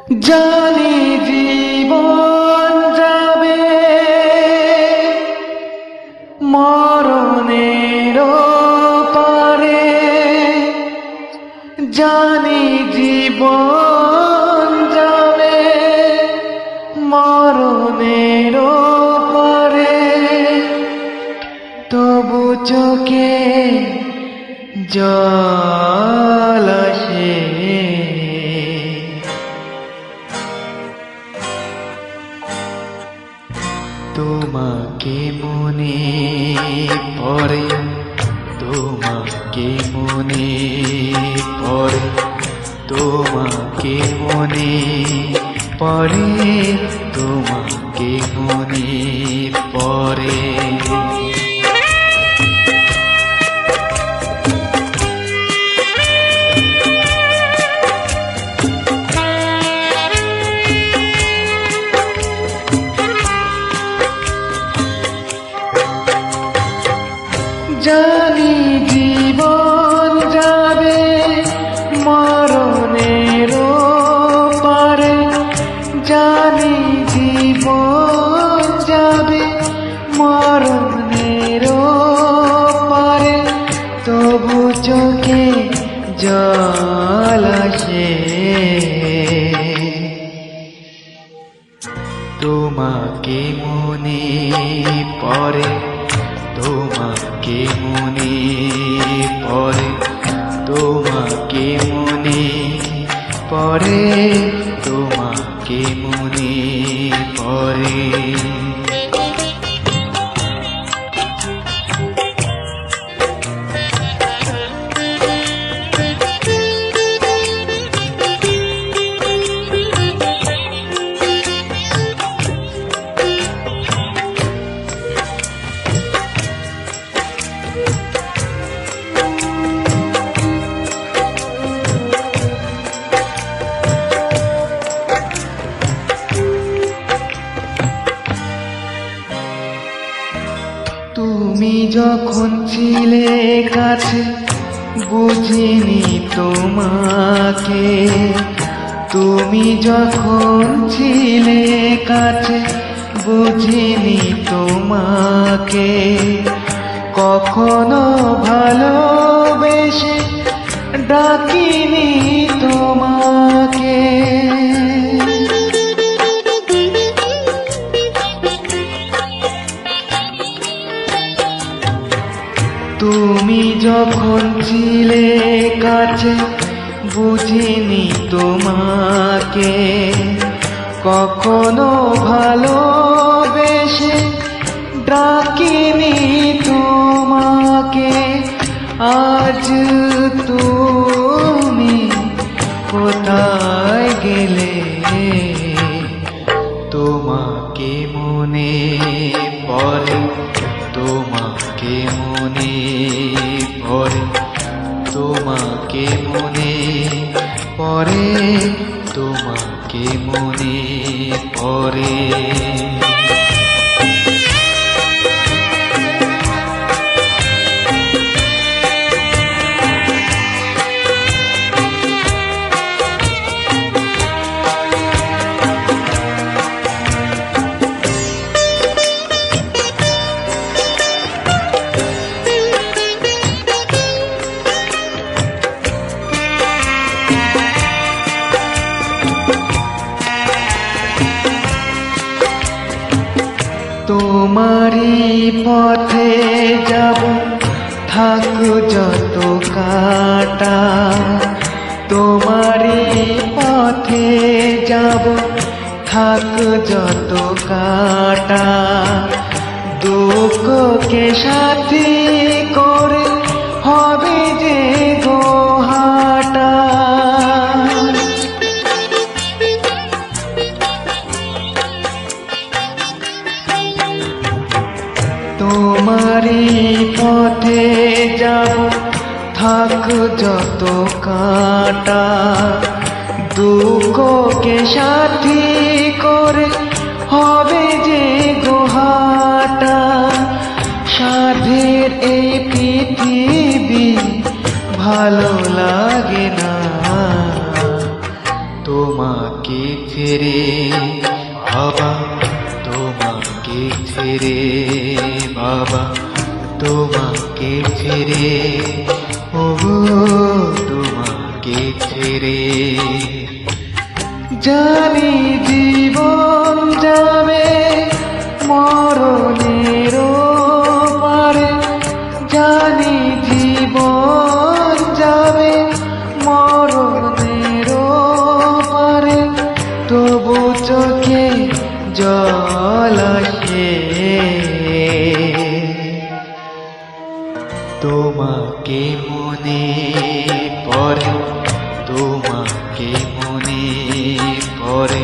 জানি জীবন যাবে মরণের পারে, জানি জীবন যাবে মরণের পারে, তবু চোখে জল আসে। তোমাকে মনে পড়ে, তোমাকে মনে পড়ে, তোমাকে মনে পড়ে, তোমাকে মনে পড়ে। জানি জীবন যাবে মরণের পারে, জানি জীবন যাবে মরণের পারে, তবু চোখে জল আসে। তোমাকে মনে পড়ে, তোমাকে মনে পড়ে, তোমাকে মনে পড়ে, তোমাকে মনে পড়ে। তুমি যখন ছিলে কাছে বুঝিনি তোমাকে, তুমি যখন ছিলে কাছে বুঝিনি তোমাকে, কখনো ভালোবেসে ডাকিনি তোমাকে। তুমি যখন ছিলে কাছে বুঝিনি তোমাকে, কখনো ভালোবেসে ডাকিনি তোমাকে। আজ তুমি কোথায় গেলে, তোমাকে মনে পড়ে, তোমাকে মনে পড়ে, তোমাকে মনে পড়ে, তোমাকে মনে পড়ে। তোমারই পথে যাব থাক যত কাটা, তোমারই পথে যাব থাক যত কাটা, দুঃখকে সাথী করে হবে যে গোহাটা। তোমারই পথে যাব থাক যত কাটা, দুঃখকে সাথী করে হবে যে গোহাটা। সাধের এই পৃথিবী ভালো লাগে না, তোমাকে ছেড়ে বাবা, তোমাকে ছেড়ে বাবা, তোমাকে ছেড়ে, ও তোমাকে ছেড়ে। জানি জীবন যাবে মরণের পারে, জানি জীবন যাবে মরণের পারে, তবু চোখে জল আসে তোমাকে মনে পড়ে, তোমাকে মনে পড়ে।